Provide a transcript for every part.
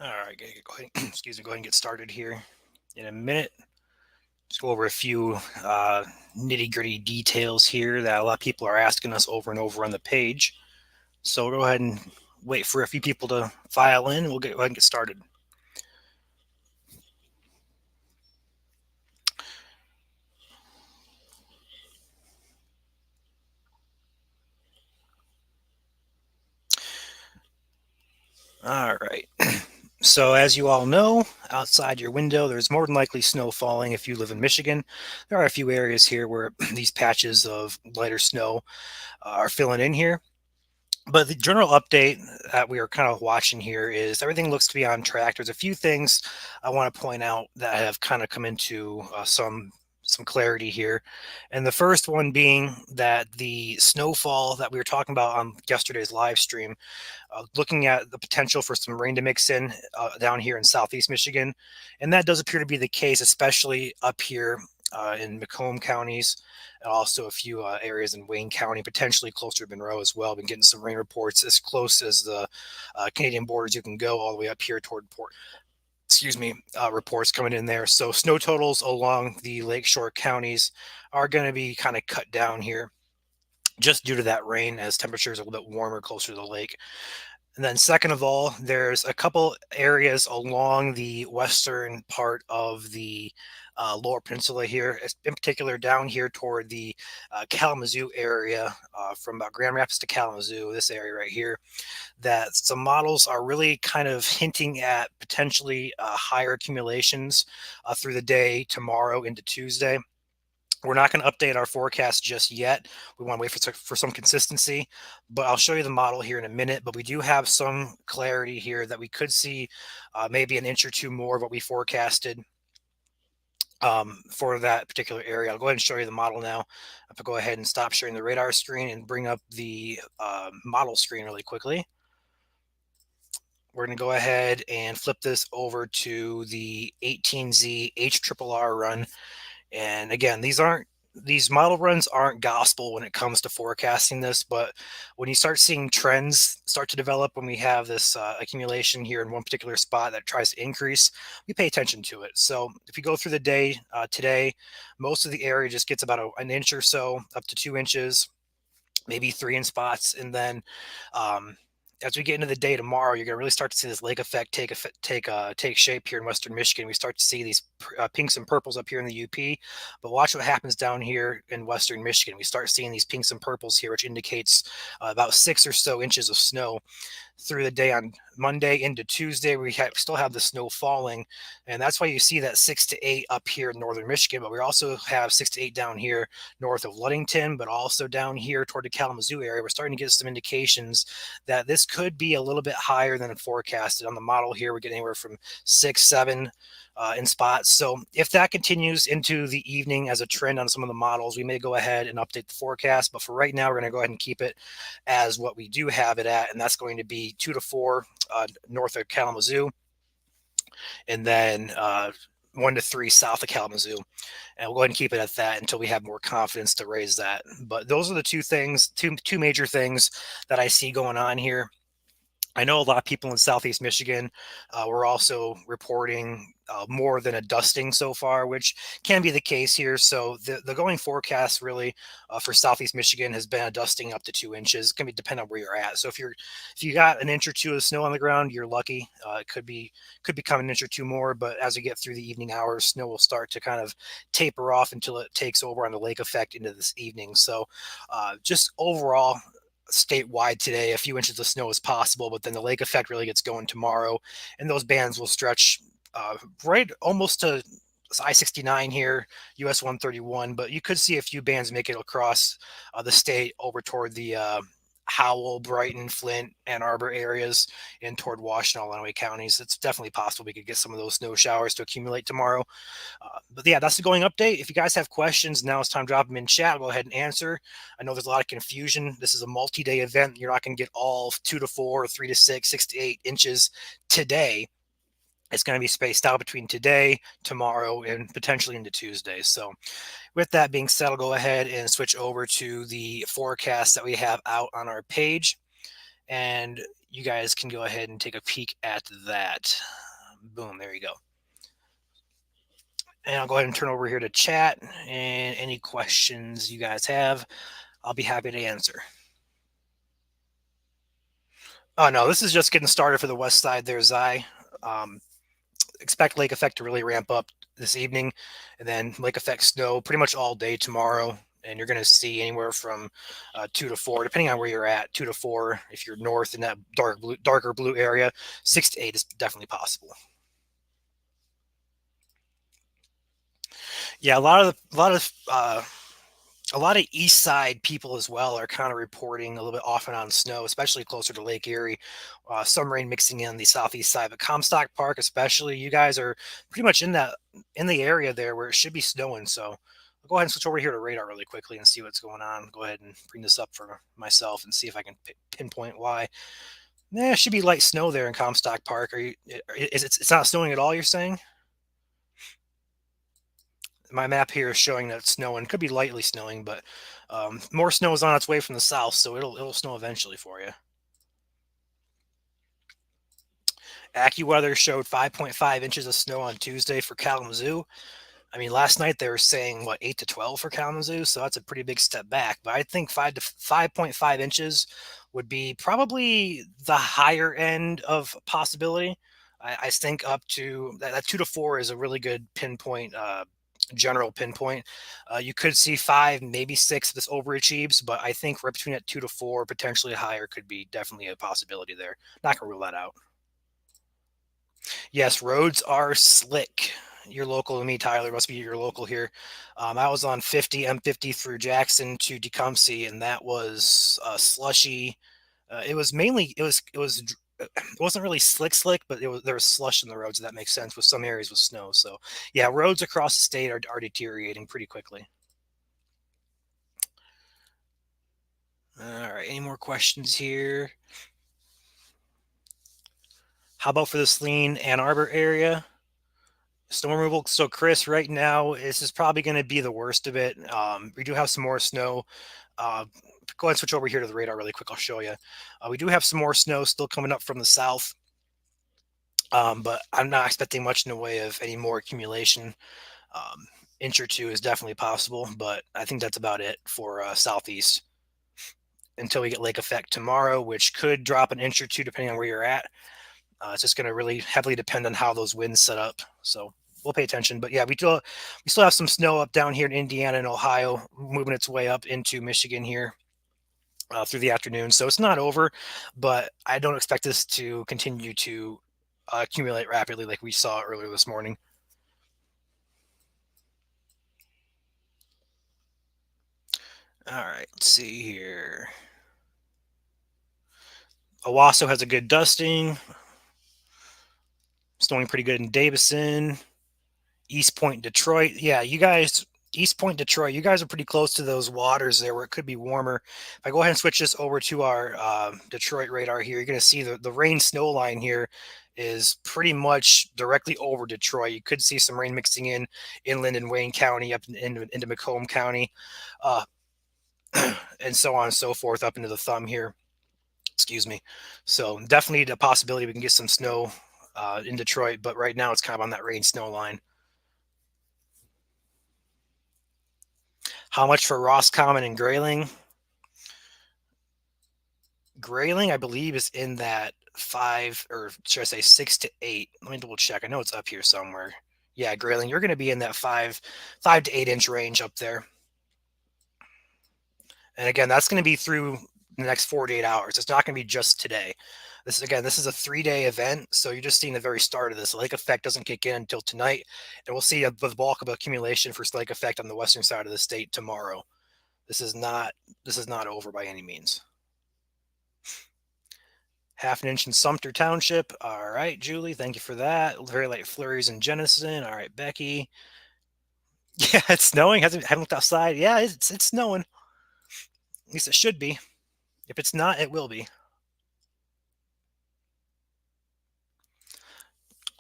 All right, go ahead. Excuse me. Go ahead and get started here in a minute. Just go over a few nitty gritty details here that a lot of people are asking us over and over on the page. So we'll go ahead and wait for a few people to file in. We'll go ahead and get started. All right. So as you all know, outside your window, there's more than likely snow falling if you live in Michigan. There are a few areas here where these patches of lighter snow are filling in here. But the general update that we are kind of watching here is everything looks to be on track. There's a few things I want to point out that have kind of come into some clarity here, and the first one being that the snowfall that we were talking about on yesterday's live stream, looking at the potential for some rain to mix in down here in southeast Michigan, and that does appear to be the case, especially up here in Macomb counties, and also a few areas in Wayne County, potentially closer to Monroe as well. Been getting some rain reports as close as the Canadian borders you can go, all the way up here toward Port. Excuse me, reports coming in there. So snow totals along the lakeshore counties are going to be kind of cut down here just due to that rain as temperatures are a little bit warmer closer to the lake. And then, second of all, there's a couple areas along the western part of the Lower Peninsula here, in particular down here toward the Kalamazoo area, from about Grand Rapids to Kalamazoo, this area right here, that some models are really kind of hinting at potentially higher accumulations through the day tomorrow into Tuesday. We're not going to update our forecast just yet. We want to wait for some consistency, but I'll show you the model here in a minute. But we do have some clarity here that we could see maybe an inch or two more of what we forecasted for that particular area. I'll go ahead and show you the model now. I'll go ahead and stop sharing the radar screen and bring up the model screen really quickly. We're going to go ahead and flip this over to the 18Z HRRR run. And again, these model runs aren't gospel when it comes to forecasting this, but when you start seeing trends start to develop, when we have this accumulation here in one particular spot that tries to increase, we pay attention to it. So if you go through the day today, most of the area just gets about an inch or so, up to 2 inches, maybe three in spots, and then as we get into the day tomorrow, you're going to really start to see this lake effect take shape here in western Michigan. We start to see these pinks and purples up here in the UP, but watch what happens down here in western Michigan. We start seeing these pinks and purples here, which indicates about 6 or so inches of snow through the day on Monday into Tuesday. We still have the snow falling, and that's why you see that 6 to 8 up here in northern Michigan. But we also have 6 to 8 down here north of Ludington, but also down here toward the Kalamazoo area. We're starting to get some indications that this could be a little bit higher than forecasted. On the model here, we're getting anywhere from 6, 7 in spots. So if that continues into the evening as a trend on some of the models, we may go ahead and update the forecast. But for right now, we're going to go ahead and keep it as what we do have it at, and that's going to be 2 to 4 north of Kalamazoo, and then 1 to 3 south of Kalamazoo. And we'll go ahead and keep it at that until we have more confidence to raise that. But those are the two major things that I see going on here. I know a lot of people in southeast Michigan were also reporting more than a dusting so far, which can be the case here. So the going forecast really for southeast Michigan has been a dusting up to 2 inches. It's going to depend on where you're at. So if you got an inch or two of snow on the ground, you're lucky. It could become an inch or two more, but as we get through the evening hours, snow will start to kind of taper off until it takes over on the lake effect into this evening. So just overall, statewide today, a few inches of snow is possible, but then the lake effect really gets going tomorrow, and those bands will stretch right almost to I-69 here, US 131, but you could see a few bands make it across the state over toward the Howell, Brighton, Flint, Ann Arbor areas, and toward Washtenaw, Lenawee counties. It's definitely possible we could get some of those snow showers to accumulate tomorrow. But yeah, that's the going update. If you guys have questions, now it's time to drop them in chat. I'll go ahead and answer. I know there's a lot of confusion. This is a multi-day event. You're not going to get all 2 to 4, 3 to 6, 6 to 8 inches today. It's going to be spaced out between today, tomorrow, and potentially into Tuesday. So with that being said, I'll go ahead and switch over to the forecast that we have out on our page. And you guys can go ahead and take a peek at that. Boom, there you go. And I'll go ahead and turn over here to chat, and any questions you guys have, I'll be happy to answer. Oh no, this is just getting started for the west side there, Zai. Um, expect lake effect to really ramp up this evening, and then lake effect snow pretty much all day tomorrow. And you're going to see anywhere from 2 to 4, depending on where you're at. 2 to 4 if you're north in that darker blue area. 6 to 8 is definitely possible. Yeah, a lot of east side people as well are kind of reporting a little bit off and on snow, especially closer to Lake Erie. Some rain mixing in the southeast side, but Comstock Park, especially, you guys are pretty much in the area there where it should be snowing. So I'll go ahead and switch over here to radar really quickly and see what's going on. Go ahead and bring this up for myself and see if I can pinpoint why. It should be light snow there in Comstock Park. It's not snowing at all? You're saying? My map here is showing that it's snowing. Could be lightly snowing, but more snow is on its way from the south, so it'll snow eventually for you. AccuWeather showed 5.5 inches of snow on Tuesday for Kalamazoo. I mean, last night they were saying what 8 to 12 for Kalamazoo, so that's a pretty big step back. But I think 5.5 inches would be probably the higher end of possibility. I think up to that 2 to 4 is a really good pinpoint, general pinpoint. You could see 5, maybe 6 if this overachieves, but I think right between that 2 to 4, potentially higher, could be definitely a possibility there. Not gonna rule that out. Yes, roads are slick. You're local to me, Tyler. Must be your local here. I was on 50 M50 through Jackson to Tecumseh, and that was slushy. It was mainly it wasn't really slick, but there was slush in the roads. If that makes sense with some areas with snow. So yeah, roads across the state are deteriorating pretty quickly. All right, any more questions here? How about for the Saline Ann Arbor area? Snow removal. So, Chris, right now, this is probably going to be the worst of it. We do have some more snow. Uh, Go ahead and switch over here to the radar really quick. I'll show you. We do have some more snow still coming up from the south, but I'm not expecting much in the way of any more accumulation. Inch or two is definitely possible, but I think that's about it for southeast until we get lake effect tomorrow, which could drop an inch or two depending on where you're at. It's just going to really heavily depend on how those winds set up. So we'll pay attention. But yeah, we still have some snow up down here in Indiana and Ohio, moving its way up into Michigan here through the afternoon. So it's not over, but I don't expect this to continue to accumulate rapidly like we saw earlier this morning. All right, let's see here. Owasso has a good dusting. Snowing pretty good in Davison. East Point, Detroit. Yeah, you guys, East Point, Detroit, you guys are pretty close to those waters there where it could be warmer. If I go ahead and switch this over to our Detroit radar here, you're going to see the rain snow line here is pretty much directly over Detroit. You could see some rain mixing in inland in Wayne County up into Macomb County, and so on and so forth up into the thumb here. Excuse me. So definitely the possibility we can get some snow in Detroit, but right now it's kind of on that rain snow line. How much for Roscommon and Grayling? Grayling, I believe, is in that 5, or should I say 6 to 8? Let me double check. I know it's up here somewhere. Yeah, Grayling, you're going to be in that 5 to 8 inch range up there. And again, that's going to be through the next 48 hours. It's not going to be just today. This is a 3-day event, so you're just seeing the very start of this. The lake effect doesn't kick in until tonight, and we'll see the bulk of accumulation for lake effect on the western side of the state tomorrow. This is not over by any means. Half an inch in Sumter Township. All right, Julie, thank you for that. Very light flurries in Jenison. All right, Becky. Yeah, it's snowing. Haven't looked outside. Yeah, it's snowing. At least it should be. If it's not, it will be.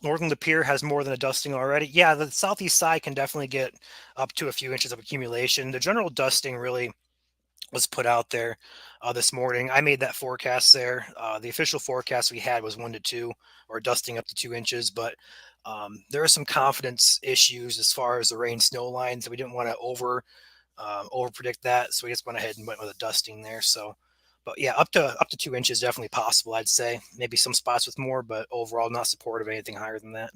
Northern Lapeer has more than a dusting already. Yeah, the southeast side can definitely get up to a few inches of accumulation. The general dusting really was put out there this morning. I made that forecast there. The official forecast we had was 1 to 2 or dusting up to 2 inches, but there are some confidence issues as far as the rain snow lines. We didn't want to over predict that, so we just went ahead and went with a dusting there. So, but yeah, up to 2 inches definitely possible. I'd say maybe some spots with more, but overall not supportive of anything higher than that.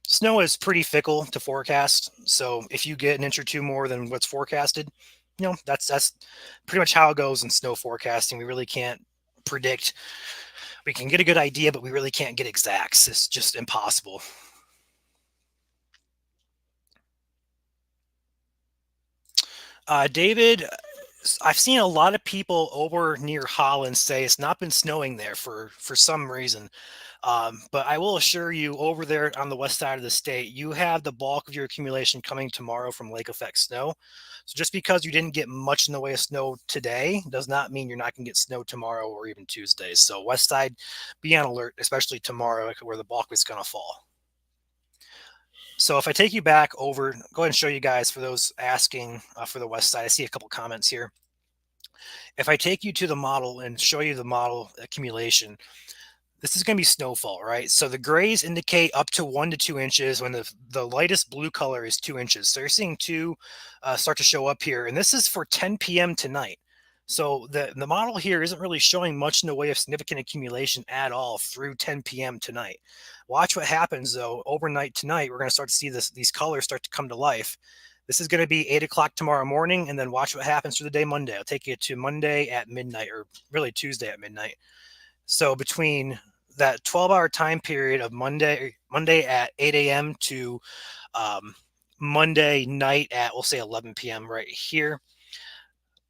Snow is pretty fickle to forecast, so if you get an inch or two more than what's forecasted, that's pretty much how it goes in snow forecasting. We really can't predict. We can get a good idea, but we really can't get exacts. It's just impossible. David, I've seen a lot of people over near Holland say it's not been snowing there for some reason. But I will assure you, over there on the west side of the state, you have the bulk of your accumulation coming tomorrow from lake effect snow. So just because you didn't get much in the way of snow today does not mean you're not going to get snow tomorrow or even Tuesday. So west side, be on alert, especially tomorrow, where the bulk is going to fall. So if I take you back over, go ahead and show you guys for those asking for the west side. I see a couple comments here. If I take you to the model and show you the model accumulation, this is going to be snowfall, right? So the grays indicate up to 1 to 2 inches when the lightest blue color is 2 inches. So you're seeing two start to show up here. And this is for 10 p.m. tonight. So the model here isn't really showing much in the way of significant accumulation at all through 10 p.m. tonight. Watch what happens though overnight tonight. We're going to start to see these colors start to come to life. This is going to be 8 o'clock tomorrow morning, and then watch what happens through the day Monday. I'll take you to Monday at midnight, or really Tuesday at midnight. So between that 12-hour time period of Monday at 8 a.m. to Monday night at, we'll say, 11 p.m. right here,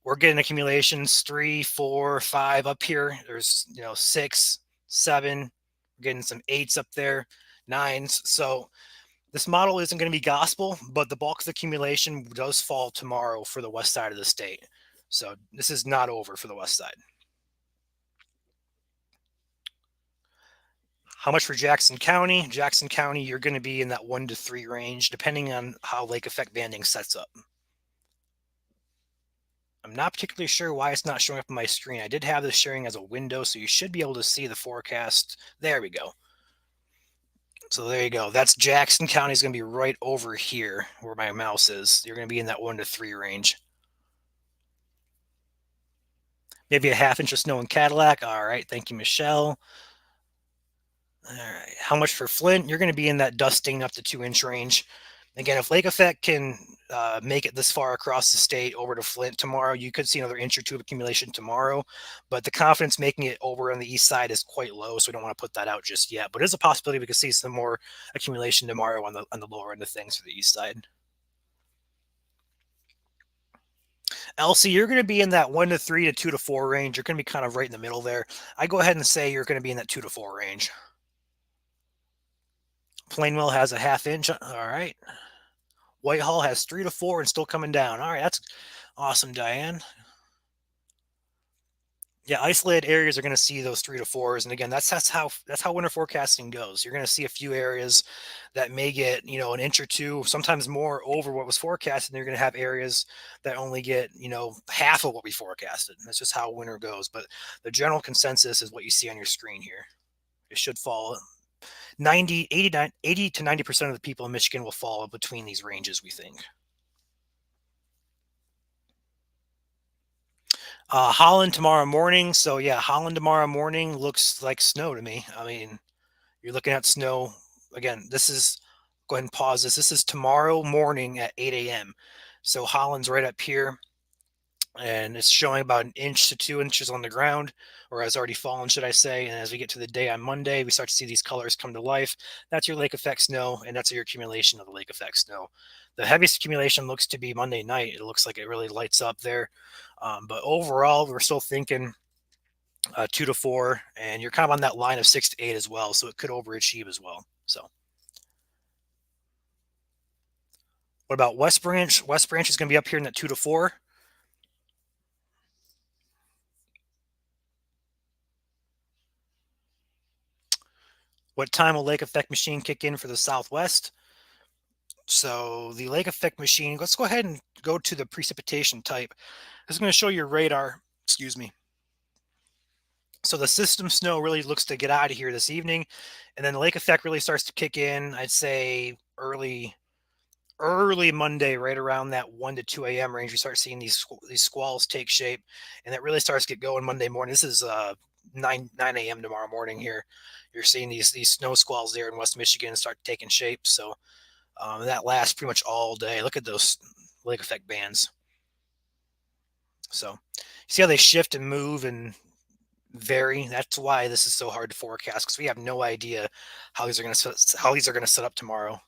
we're getting accumulations 3, 4, 5 up here. There's 6, 7. We're getting some 8s up there, 9s. So this model isn't going to be gospel, but the bulk of the accumulation does fall tomorrow for the west side of the state. So this is not over for the west side. How much for Jackson County? Jackson County, you're going to be in that 1 to 3 range, depending on how lake effect banding sets up. I'm not particularly sure why it's not showing up on my screen. I did have this sharing as a window, so you should be able to see the forecast. There we go. So there you go. That's Jackson County is going to be right over here where my mouse is. You're going to be in that 1 to 3 range. Maybe a ½ inch of snow in Cadillac. All right. Thank you, Michelle. All right. How much for Flint? You're going to be in that dusting up to 2-inch range. Again, if lake effect can make it this far across the state over to Flint tomorrow, you could see another inch or two of accumulation tomorrow. But the confidence making it over on the east side is quite low, so we don't want to put that out just yet. But it is a possibility we could see some more accumulation tomorrow on the lower end of things for the east side. Elsie, you're going to be in that 1 to 3 to 2 to 4 range. You're going to be kind of right in the middle there. I go ahead and say you're going to be in that 2 to 4 range. Plainwell has a ½ inch. All right. Whitehall has 3 to 4 and still coming down. All right, that's awesome, Diane. Yeah, isolated areas are going to see those 3 to 4s, and again, that's how winter forecasting goes. You're going to see a few areas that may get an inch or two, sometimes more, over what was forecasted. And you're going to have areas that only get half of what we forecasted. That's just how winter goes. But the general consensus is what you see on your screen here. It should fall 80 to 90% of the people in Michigan will fall between these ranges, we think. Holland tomorrow morning. So yeah, Holland tomorrow morning looks like snow to me. I mean, you're looking at snow again. This is, go ahead and pause this. This is tomorrow morning at 8 a.m. So Holland's right up here, and it's showing about 1 inch to 2 inches on the ground, or has already fallen, should I say. And as we get to the day on Monday, we start to see these colors come to life. That's your lake effect snow, and that's your accumulation of the lake effect snow. The heaviest accumulation looks to be Monday night. It looks like it really lights up there. But overall, we're still thinking 2 to 4, and you're kind of on that line of 6 to 8 as well. So it could overachieve as well. So what about West Branch? West Branch is going to be up here in that 2 to 4. What time will lake effect machine kick in for the Southwest? So the lake effect machine, let's go ahead and go to the precipitation type. This is going to show your radar. Excuse me. So the system snow really looks to get out of here this evening, and then the lake effect really starts to kick in. I'd say early Monday, right around that 1 to 2 a.m. range. We start seeing these squalls take shape, and it really starts to get going Monday morning. This is 9 a.m. tomorrow morning here. You're seeing these snow squalls there in West Michigan start taking shape. So that lasts pretty much all day. Look at those lake effect bands. So see how they shift and move and vary. That's why this is so hard to forecast because we have no idea how these are going to set up tomorrow.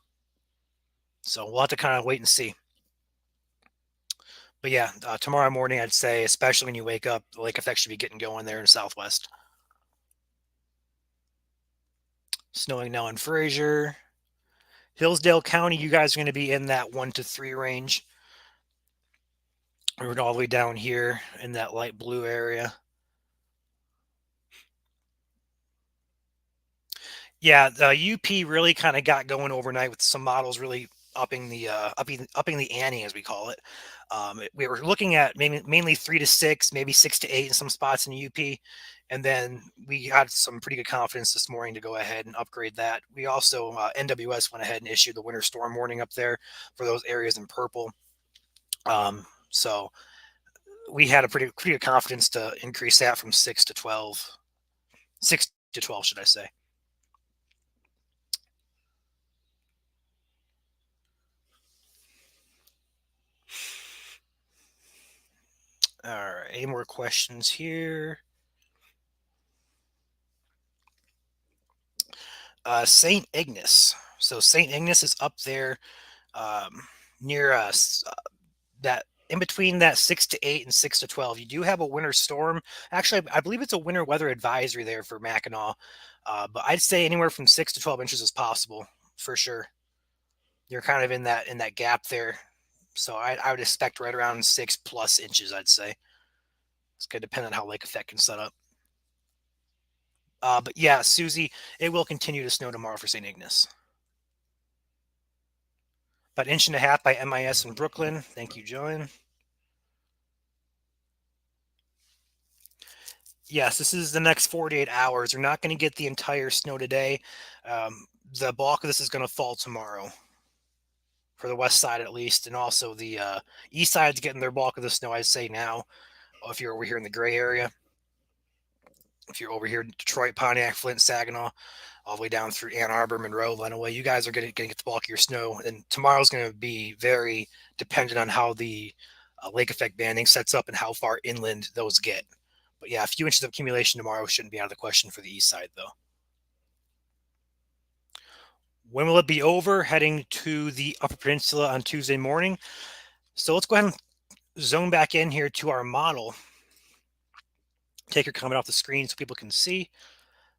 So we'll have to kind of wait and see. But yeah, tomorrow morning I'd say, especially when you wake up, the lake effect should be getting going there in the Southwest. Snowing now in Fraser, Hillsdale County. You guys are going to be in that 1 to 3 range. We're all the way down here in that light blue area. Yeah, the UP really kind of got going overnight with some models really upping the ante, as we call it. We were looking at mainly 3 to 6, maybe 6 to 8 in some spots in the UP, and then we had some pretty good confidence this morning to go ahead and upgrade that. We also NWS went ahead and issued the winter storm warning up there for those areas in purple. So we had a pretty good confidence to increase that from 6 to 12, 6 to 12, should I say? All right, any more questions here? St. Ignace. So St. Ignace is up there um, near us. That in between that 6 to 8 and 6 to 12, you do have a winter storm. Actually, I believe it's a winter weather advisory there for Mackinac. But I'd say anywhere from 6 to 12 inches is possible for sure. You're kind of in that gap there. So I would expect right around 6+ inches, I'd say. It's going to depend on how lake effect can set up. But yeah, Susie, it will continue to snow tomorrow for St. Ignace. About 1.5 inches by MIS in Brooklyn. Thank you, Joan. Yes, this is the next 48 hours. We're not going to get the entire snow today. The bulk of this is going to fall tomorrow for the west side at least, and also the east side's getting their bulk of the snow. I'd say now, if you're over here in the gray area, if you're over here in Detroit, Pontiac, Flint, Saginaw, all the way down through Ann Arbor, Monroe, Lenawee, you guys are going to get the bulk of your snow. And tomorrow's going to be very dependent on how the lake effect banding sets up and how far inland those get. But yeah, a few inches of accumulation tomorrow shouldn't be out of the question for the east side, though. When will it be over? Heading to the Upper Peninsula on Tuesday morning. So let's go ahead and zone back in here to our model. Take your comment off the screen so people can see.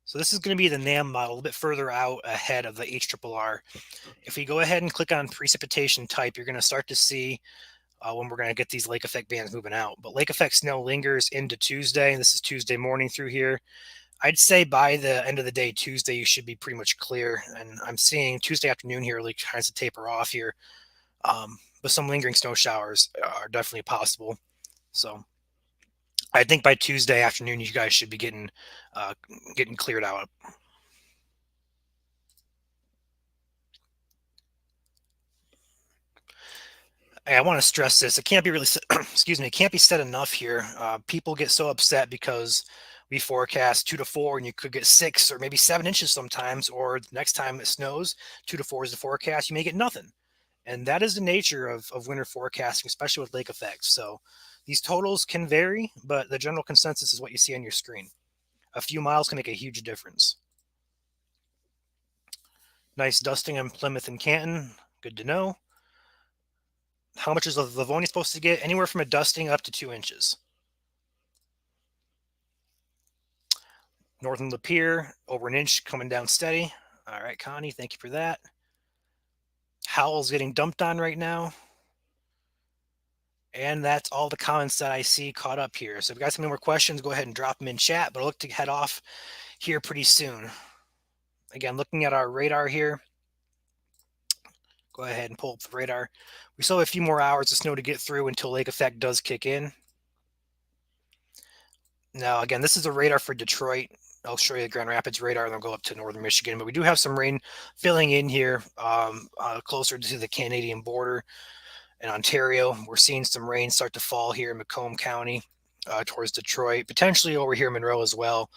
So this is going to be the NAM model, a little bit further out ahead of the HRRR. If we go ahead and click on precipitation type, you're going to start to see when we're going to get these lake effect bands moving out. But lake effect snow lingers into Tuesday. This is Tuesday morning through here. I'd say by the end of the day, Tuesday, you should be pretty much clear. And I'm seeing Tuesday afternoon here really tries to taper off here. But some lingering snow showers are definitely possible. So I think by Tuesday afternoon, you guys should be getting cleared out. I want to stress this. It can't be really, excuse me, it can't be said enough here. People get so upset because we forecast 2 to 4 and you could get 6 or maybe 7 inches sometimes, or the next time it snows, 2 to 4 is the forecast, you may get nothing. And that is the nature of winter forecasting, especially with lake effects. So these totals can vary, but the general consensus is what you see on your screen. A few miles can make a huge difference. Nice dusting in Plymouth and Canton. Good to know. How much is Livonia supposed to get? Anywhere from a dusting up to 2 inches. Northern Lapeer, over an inch coming down steady. All right, Connie, thank you for that. Howell's getting dumped on right now. And that's all the comments that I see caught up here. So if you guys have any more questions, go ahead and drop them in chat, but I'll look to head off here pretty soon. Again, looking at our radar here. Go ahead and pull up the radar. We still have a few more hours of snow to get through until lake effect does kick in. Now, again, this is a radar for Detroit. I'll show you the Grand Rapids radar, and then I'll go up to northern Michigan. But we do have some rain filling in here closer to the Canadian border in Ontario. We're seeing some rain start to fall here in Macomb County towards Detroit, potentially over here in Monroe as well.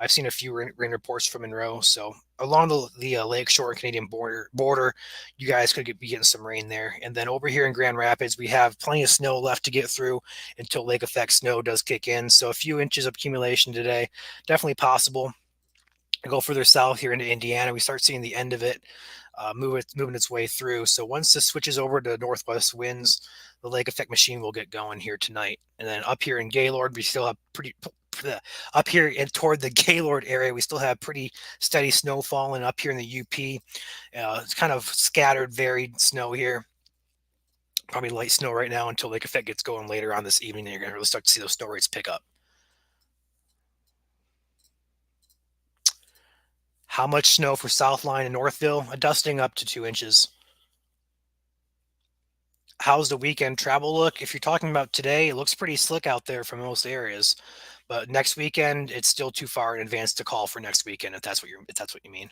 I've seen a few rain reports from Monroe. So along the lakeshore and Canadian border, you guys could be getting some rain there. And then over here in Grand Rapids, we have plenty of snow left to get through until lake effect snow does kick in. So a few inches of accumulation today, definitely possible. Go further south here into Indiana, we start seeing the end of it moving its way through. So once this switches over to northwest winds, the lake effect machine will get going here tonight. And then up here in Gaylord, we still have up here and toward the Gaylord area, we still have pretty steady snowfall. And up here in the UP, it's kind of scattered, varied snow here. Probably light snow right now until lake effect gets going later on this evening. And you're going to really start to see those snow rates pick up. How much snow for Southline and Northville? A dusting up to 2 inches. How's the weekend travel look? If you're talking about today, it looks pretty slick out there for most areas. But next weekend, it's still too far in advance to call for next weekend if that's what you mean.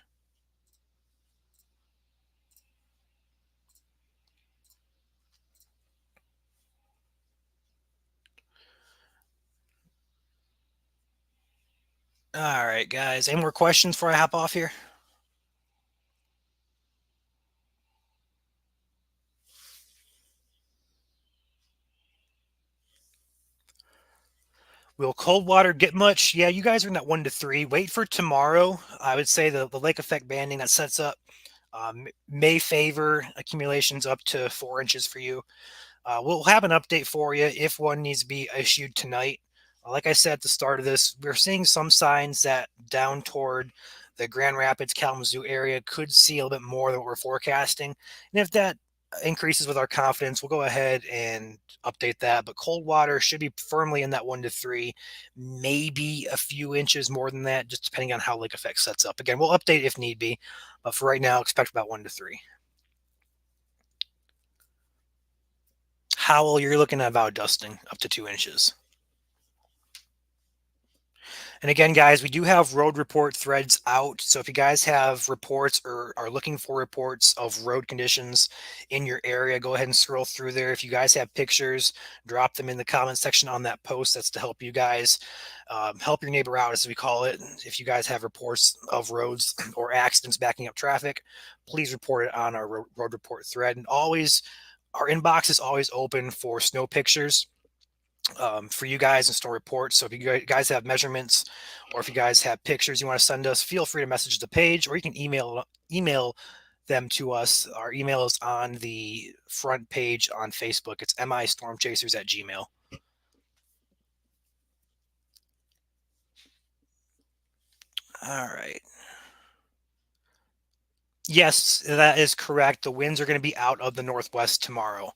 All right, guys. Any more questions before I hop off here? Will cold water get much? Yeah, you guys are in that 1 to 3. Wait for tomorrow. I would say the lake effect banding that sets up may favor accumulations up to 4 inches for you. We'll have an update for you if one needs to be issued tonight. Like I said at the start of this, we're seeing some signs that down toward the Grand Rapids, Kalamazoo area could see a little bit more than what we're forecasting. And if that increases with our confidence, we'll go ahead and update that. But cold water should be firmly in that 1 to 3, maybe a few inches more than that, just depending on how lake effect sets up. Again, we'll update if need be, but for right now, expect about 1 to 3. Howell, you're looking at about dusting up to 2 inches. And again, guys, we do have road report threads out. So if you guys have reports or are looking for reports of road conditions in your area, go ahead and scroll through there. If you guys have pictures, drop them in the comment section on that post. That's to help you guys help your neighbor out, as we call it. If you guys have reports of roads or accidents backing up traffic, please report it on our road report thread. And always, our inbox is always open for snow pictures for you guys and store reports. So if you guys have measurements or if you guys have pictures you want to send us, feel free to message the page, or you can email them to us. Our email is on the front page on Facebook. It's mistormchasers@gmail. All right. Yes, that is correct. The winds are going to be out of the northwest tomorrow.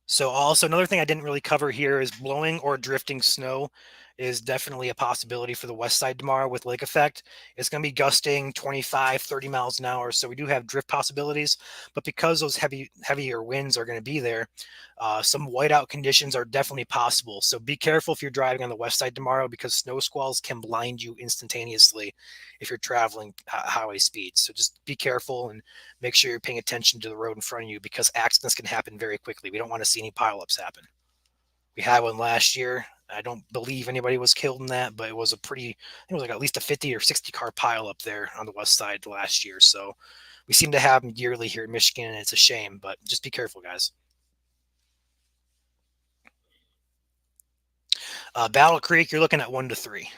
So also another thing I didn't really cover here is blowing or drifting snow is definitely a possibility for the west side tomorrow with lake effect. It's going to be gusting 25, 30 miles an hour. So we do have drift possibilities, but because those heavier winds are going to be there, some whiteout conditions are definitely possible. So be careful if you're driving on the west side tomorrow, because snow squalls can blind you instantaneously if you're traveling highway speeds. So just be careful and make sure you're paying attention to the road in front of you, because accidents can happen very quickly. We don't want to see any pileups happen. We had one last year. I don't believe anybody was killed in that, but it was I think it was like at least a 50 or 60 car pile up there on the west side last year. So we seem to have them yearly here in Michigan, and it's a shame, but just be careful, guys. Battle Creek, you're looking at 1 to 3.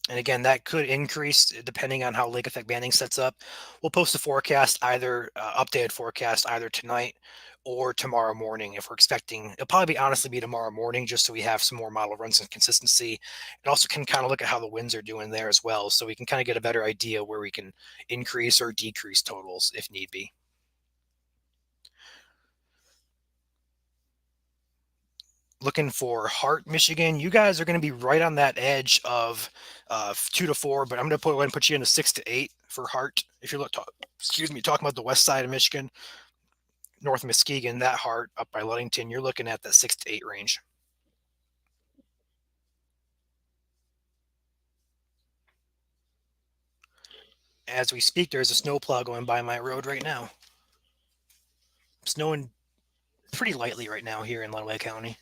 And again, that could increase depending on how lake effect banding sets up. We'll post a forecast, either updated forecast, either tonight or tomorrow morning. If we're expecting, it'll probably honestly be tomorrow morning, just so we have some more model runs and consistency, and also can kind of look at how the winds are doing there as well, so we can kind of get a better idea where we can increase or decrease totals if need be. Looking for Hart, Michigan. You guys are going to be right on that edge of 2 to 4, but I'm going to put you in a 6 to 8 for Hart. If you're excuse me, talking about the west side of Michigan, north of Muskegon, that Hart up by Ludington, you're looking at that 6 to 8 range. As we speak, there's a snowplow going by my road right now. Snowing pretty lightly right now here in Lenawee County.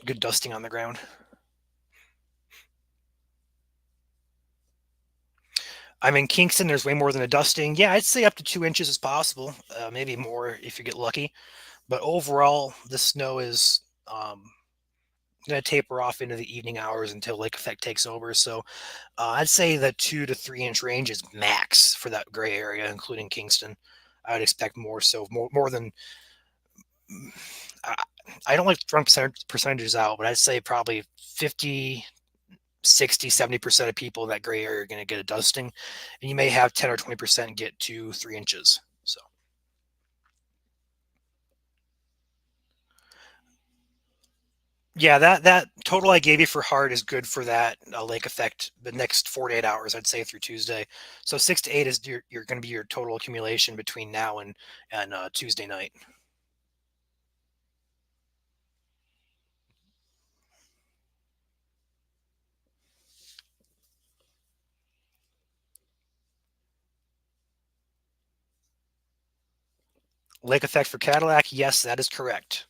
Good dusting on the ground. I'm in Kingston. There's way more than a dusting. Yeah, I'd say up to 2 inches is possible. Maybe more if you get lucky. But overall, the snow is going to taper off into the evening hours until lake effect takes over. So I'd say the 2 to 3 inch range is max for that gray area, including Kingston. I would expect more. So more than I, I don't like throwing percentages out, but I'd say probably 50, 60, 70% of people in that gray area are going to get a dusting, and you may have 10 or 20% get 2, 3 inches. So yeah, that total I gave you for hard is good for that lake effect the next 4 to 8 hours, I'd say through Tuesday. So 6 to 8 is you're going to be your total accumulation between now and Tuesday night. Lake effect for Cadillac, yes, that is correct.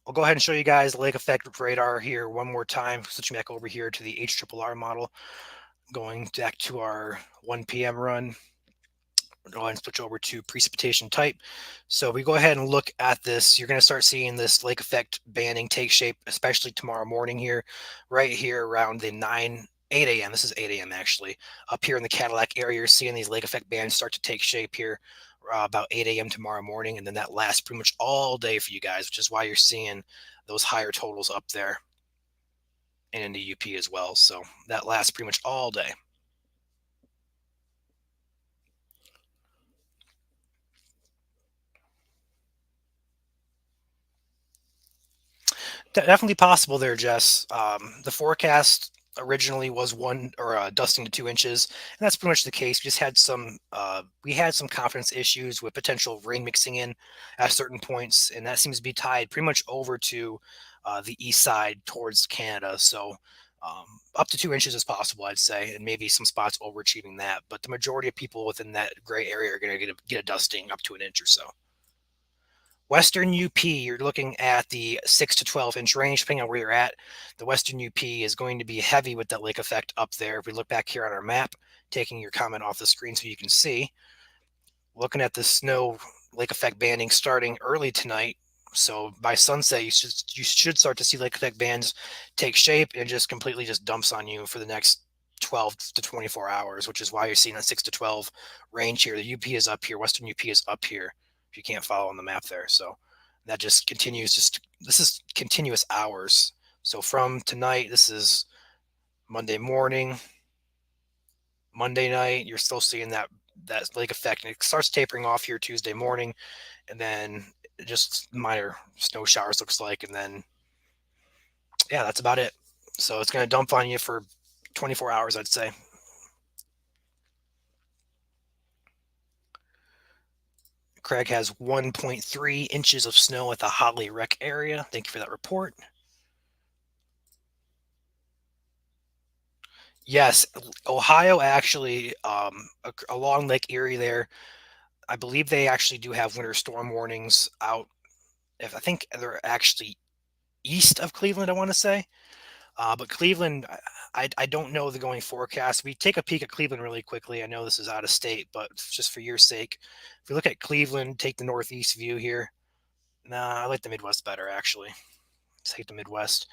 I'll go ahead and show you guys the lake effect radar here one more time. Switching back over here to the HRRR model, going back to our 1 p.m. run. Go ahead and switch over to precipitation type. So we go ahead and look at this. You're going to start seeing this lake effect banding take shape, especially tomorrow morning here, right here around the 8 a.m. This is 8 a.m. actually. Up here in the Cadillac area, you're seeing these lake effect bands start to take shape here about 8 a.m. tomorrow morning. And then that lasts pretty much all day for you guys, which is why you're seeing those higher totals up there and in the UP as well. So that lasts pretty much all day. Definitely possible there, Jess. The forecast originally was 1 or dusting to 2 inches, and that's pretty much the case. We had some confidence issues with potential rain mixing in at certain points, and that seems to be tied pretty much over to the east side towards Canada. So up to 2 inches is possible, I'd say, and maybe some spots overachieving that. But the majority of people within that gray area are going to get a dusting up to an inch or so. Western UP, you're looking at the 6 to 12 inch range, depending on where you're at. The Western UP is going to be heavy with that lake effect up there. If we look back here on our map, taking your comment off the screen so you can see, looking at the snow lake effect banding starting early tonight. So by sunset, you should start to see lake effect bands take shape and just completely just dumps on you for the next 12 to 24 hours, which is why you're seeing a 6 to 12 range here. The UP is up here. Western UP is up here if you can't follow on the map there. So that just continues. This is continuous hours. So from tonight, this is Monday morning, Monday night. You're still seeing that lake effect, and it starts tapering off here Tuesday morning, and then just minor snow showers looks like, and then yeah, that's about it. So it's going to dump on you for 24 hours, I'd say. Craig has 1.3 inches of snow at the Holly Rec area. Thank you for that report. Yes, Ohio actually, along Lake Erie there, I believe they actually do have winter storm warnings out. If I think they're actually east of Cleveland, I want to say. But Cleveland, I don't know the going forecast. We take a peek at Cleveland really quickly. I know this is out of state, but just for your sake, if we look at Cleveland, take the northeast view here. Nah, I like the Midwest better actually. Take the Midwest,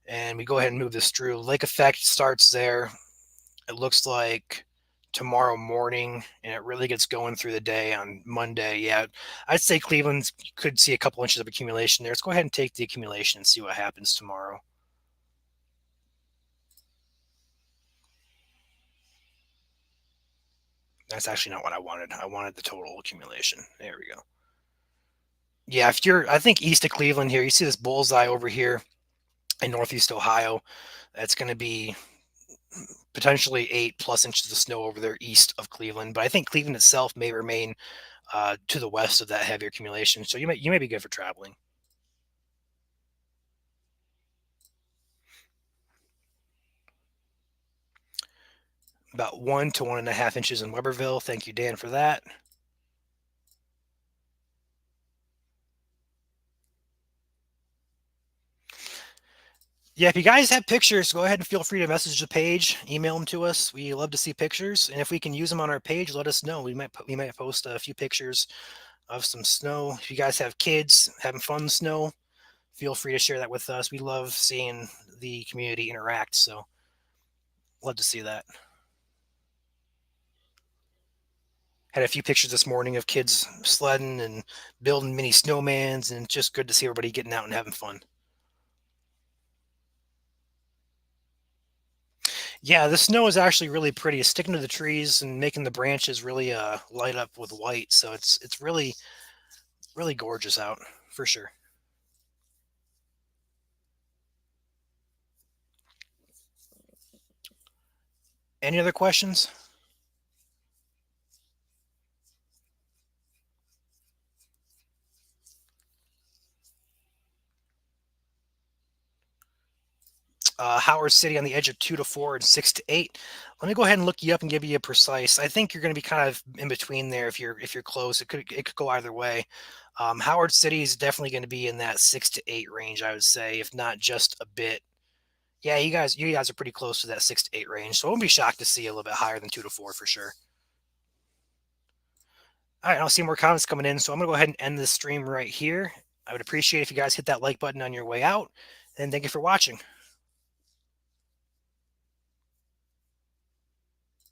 and we go ahead and move this through. Lake effect starts there. It looks like tomorrow morning, and it really gets going through the day on Monday. Yeah, I'd say Cleveland could see a couple inches of accumulation there. Let's go ahead and take the accumulation and see what happens tomorrow. That's actually not what I wanted. I wanted the total accumulation. There we go. Yeah, I think east of Cleveland here, you see this bullseye over here in Northeast Ohio. That's going to be potentially 8+ inches of snow over there east of Cleveland. But I think Cleveland itself may remain to the west of that heavy accumulation. So you may be good for traveling. About 1 to 1.5 inches in Weberville. Thank you, Dan, for that. Yeah, if you guys have pictures, go ahead and feel free to message the page, email them to us. We love to see pictures, and if we can use them on our page, let us know. We might post a few pictures of some snow. If you guys have kids having fun in the snow, feel free to share that with us. We love seeing the community interact, so love to see that. Had a few pictures this morning of kids sledding and building mini snowmans, and it's just good to see everybody getting out and having fun. Yeah, the snow is actually really pretty. It's sticking to the trees and making the branches really light up with white. So it's really gorgeous out for sure. Any other questions? Howard City on the edge of 2 to 4 and 6 to 8. Let me go ahead and look you up and give you a precise. I think you're going to be kind of in between there if you're close. It could go either way. Howard City is definitely going to be in that 6 to 8 range, I would say, if not just a bit. Yeah, you guys are pretty close to that 6 to 8 range, so I won't be shocked to see a little bit higher than 2 to 4 for sure. All right, I'll see more comments coming in, so I'm gonna go ahead and end this stream right here. I would appreciate if you guys hit that like button on your way out, and thank you for watching.